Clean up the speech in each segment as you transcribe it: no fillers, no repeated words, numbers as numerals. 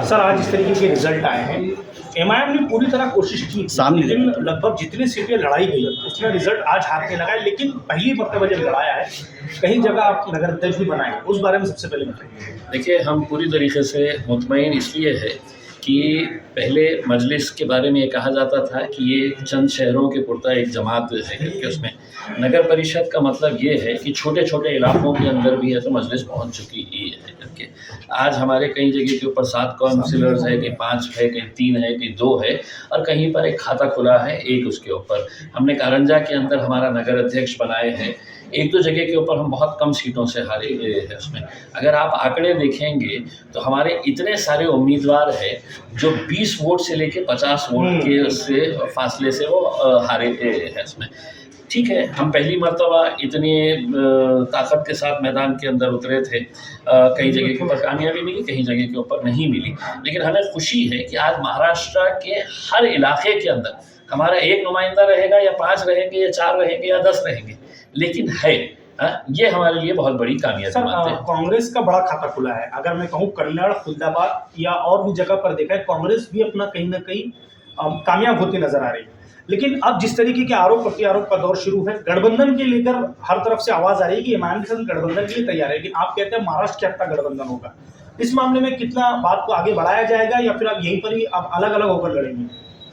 Sir आज इस तरीके के रिजल्ट आए हैं, एमआईएम ने पूरी तरह कोशिश की सामने लेकिन लगभग जितनी सीटें लड़ाई गई उसमें रिजल्ट आज हारने लगा है, लेकिन पहली मरतबा जब लड़ाया है कई जगह आप नगर अध्यक्ष भी बनाए, उस बारे में सबसे पहले बताइए। देखिए, हम पूरी तरीके से मुतमईन इसलिए है कि पहले मजलिस के बारे में ये कहा जाता था कि ये चंद शहरों के पुरता एक जमात है करके, उसमें नगर परिषद का मतलब ये है कि छोटे छोटे इलाकों के अंदर भी है तो मजलिस पहुंच चुकी ही है करके। आज हमारे कई जगह के ऊपर 7 काउंसिलर्स है, कहीं 5 है, कहीं 3 है, कहीं 2 है, और कहीं पर एक खाता खुला है एक उसके ऊपर। हमने कारंजा के अंदर हमारा नगर अध्यक्ष बनाए हैं, 1-2 जगह के ऊपर हम बहुत कम सीटों से हारे हैं उसमें। अगर आप आंकड़े देखेंगे तो हमारे इतने सारे उम्मीदवार हैं जो 20 वोट से लेके 50 वोट के उससे फासले से वो हारे हैं उसमें। ठीक है, हम पहली मर्तबा इतनी ताकत के साथ मैदान के अंदर उतरे थे, कई जगह के ऊपर कामयाबी मिली, कई जगह के ऊपर नहीं मिली, लेकिन हमें खुशी है कि आज महाराष्ट्र के हर इलाके के अंदर हमारा एक नुमाइंदा रहेगा या 5 रहेंगे या 4 रहेंगे या 10 रहेंगे, लेकिन है ये हमारे लिए बहुत बड़ी कामयाबी बात है। कांग्रेस का बड़ा खाता खुला है, अगर मैं कहूँ कन्नड़, खुलदाबाद या और भी जगह पर देखा है, कांग्रेस भी अपना कहीं ना कहीं कामयाब होती नजर आ रही है। लेकिन अब जिस तरीके के आरोप प्रत्यारोप का दौर शुरू है, गठबंधन के लेकर हर तरफ से आवाज आ रही है कि एमआईएम के साथ गठबंधन के लिए तैयार है, लेकिन आप कहते हैं महाराष्ट्र के अपना गठबंधन होगा। इस मामले में कितना बात को आगे बढ़ाया जाएगा या फिर आप यहीं पर ही आप अलग अलग होकर लड़ेंगे?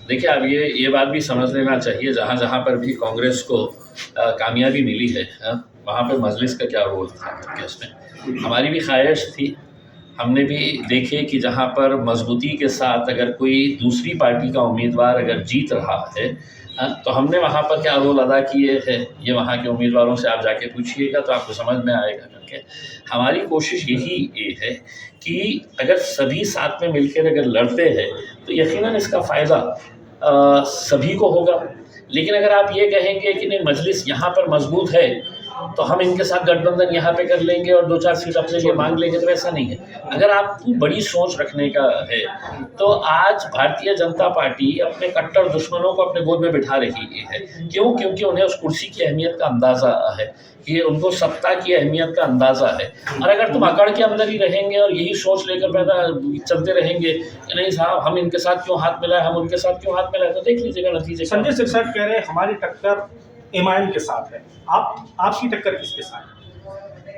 देखिए, अब ये बात भी समझ लेना चाहिए, जहाँ जहाँ पर भी कांग्रेस को कामयाबी मिली है वहाँ पर मजलिस का क्या रोल था करके उसमें। हमारी भी ख्वाहिश थी, हमने भी देखे कि जहाँ पर मजबूती के साथ अगर कोई दूसरी पार्टी का उम्मीदवार अगर जीत रहा है तो हमने वहाँ पर क्या रोल अदा किए हैं, ये वहाँ के उम्मीदवारों से आप जाके पूछिएगा तो आपको समझ में आएगा करके। हमारी कोशिश यही ये है कि अगर सभी साथ में मिलकर अगर लड़ते हैं तो यकीनन इसका फ़ायदा सभी को होगा। लेकिन अगर आप ये कहेंगे कि नहीं मजलिस यहाँ पर मजबूत है तो हम इनके साथ गठबंधन यहाँ पे कर लेंगे और 2-4 सीट अपने लिए मांग लेंगे, तो ऐसा नहीं है। अगर आपको बड़ी सोच रखने का है तो आज भारतीय जनता पार्टी अपने कट्टर दुश्मनों को अपने गोद में बिठा रही है। क्यों? क्योंकि उन्हें उस कुर्सी की अहमियत का अंदाज़ा है, कि उनको सत्ता की अहमियत का अंदाज़ा है। और अगर तुम अकड़ के अंदर ही रहेंगे और यही सोच लेकर पैदा चलते रहेंगे कि नहीं साहब हम इनके साथ क्यों हाथ मिलाए, हम उनके साथ क्यों हाथ मिलाए, तो देख लीजिएगा नतीजे। संजय सिरसाट कह रहे हैं हमारी टक्कर एमआईएम के साथ है, आपकी टक्कर किसके साथ है?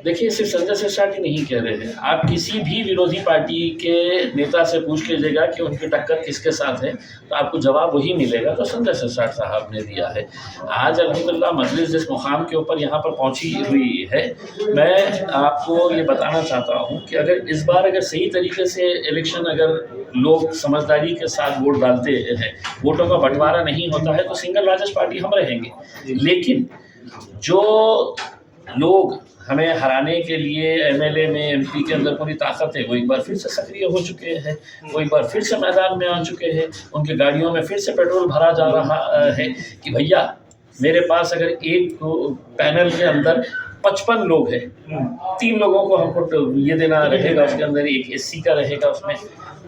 देखिए, सिर्फ संजय सिरसाट ही नहीं कह रहे हैं, आप किसी भी विरोधी पार्टी के नेता से पूछ लीजिएगा कि उनकी टक्कर किसके साथ है तो आपको जवाब वही मिलेगा तो संजय सिरसाट साहब ने दिया है। आज अल्हम्दुलिल्लाह मजलिस जिस मुकाम के ऊपर यहाँ पर पहुँची हुई है, मैं आपको ये बताना चाहता हूँ कि अगर इस बार अगर सही तरीके से इलेक्शन अगर लोग समझदारी के साथ वोट डालते हैं, वोटों का बंटवारा नहीं होता है तो सिंगल लार्जेस्ट पार्टी हम रहेंगे। लेकिन जो लोग हमें हराने के लिए एमएलए में एमपी के अंदर पूरी ताकत है, वो एक बार फिर से सक्रिय हो चुके हैं, वो एक बार फिर से मैदान में आ चुके हैं, उनके गाड़ियों में फिर से पेट्रोल भरा जा रहा है कि भैया मेरे पास अगर एक पैनल के अंदर 55 लोग हैं, 3 लोगों को हमको ये देना रहेगा, उसके अंदर एक एससी का रहेगा, उसमें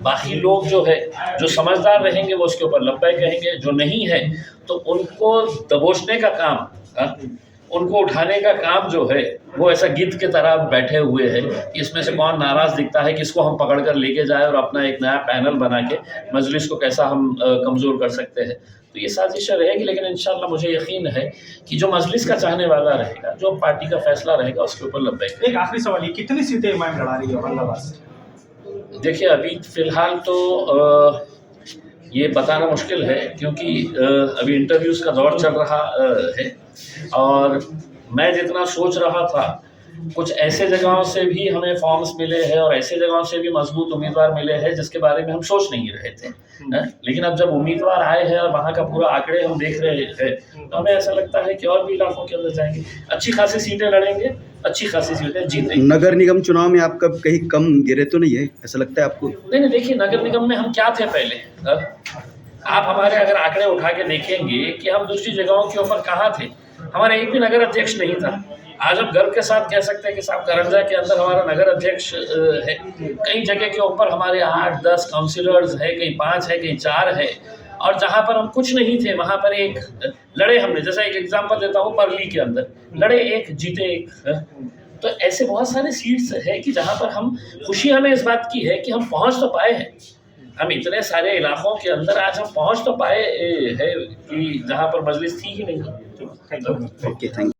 बाकी लोग जो है जो समझदार रहेंगे वो उसके ऊपर लब्बैक कहेंगे, जो नहीं है तो उनको दबोचने का काम, उनको उठाने का काम जो है वो ऐसा गिद्ध के तरह बैठे हुए हैं कि इसमें से कौन नाराज़ दिखता है, किसको हम पकड़ कर लेके जाए और अपना एक नया पैनल बना के मजलिस को कैसा हम कमज़ोर कर सकते हैं। तो ये साजिश रहेगी, लेकिन इंशाल्लाह मुझे यकीन है कि जो मजलिस का चाहने वाला रहेगा, जो पार्टी का फैसला रहेगा उसके ऊपर लब्बैक। एक आखिरी सवाल, ये कितनी सीटें एमआईएम लड़ा रही है औरंगाबाद से? देखिए, अभी फ़िलहाल तो ये बताना मुश्किल है क्योंकि अभी इंटरव्यूज़ का दौर चल रहा है और मैं जितना सोच रहा था कुछ ऐसे जगहों से भी हमें फॉर्म्स मिले हैं और ऐसे जगहों से भी मजबूत उम्मीदवार मिले हैं जिसके बारे में हम सोच नहीं रहे थे। लेकिन अब जब उम्मीदवार आए हैं और वहाँ का पूरा आंकड़े हम देख रहे हैं तो हमें ऐसा लगता है कि और भी इलाकों के अंदर जाएंगे, अच्छी खासी सीटें लड़ेंगे, अच्छी खासी सीटें जीतेंगे। नगर निगम चुनाव में आपका कहीं कम गिरे तो नहीं है, ऐसा लगता है आपको? नहीं, देखिए नगर निगम में हम क्या थे पहले, आप हमारे अगर आंकड़े उठा के देखेंगे कि हम दूसरी जगहों के ऊपर कहाँ थे, हमारा एक भी नगर अध्यक्ष नहीं था। आज हम गर्व के साथ कह सकते हैं कि साहब करंजा के अंदर हमारा नगर अध्यक्ष है, कई जगह के ऊपर हमारे 8-10 काउंसिलर्स है, कहीं 5 है, कहीं 4 है, और जहाँ पर हम कुछ नहीं थे वहाँ पर एक लड़े हमने। जैसा एक एग्जांपल देता हूँ, परली के अंदर लड़े एक, जीते एक। तो ऐसे बहुत सारे सीट्स है कि जहाँ पर हम खुशी हमें इस बात की है कि हम पहुँच तो पाए हैं, हम इतने सारे इलाकों के अंदर आज हम पहुँच तो पाए है कि जहाँ पर मजलिस थी ही नहीं। Thank you. Okay, thank you.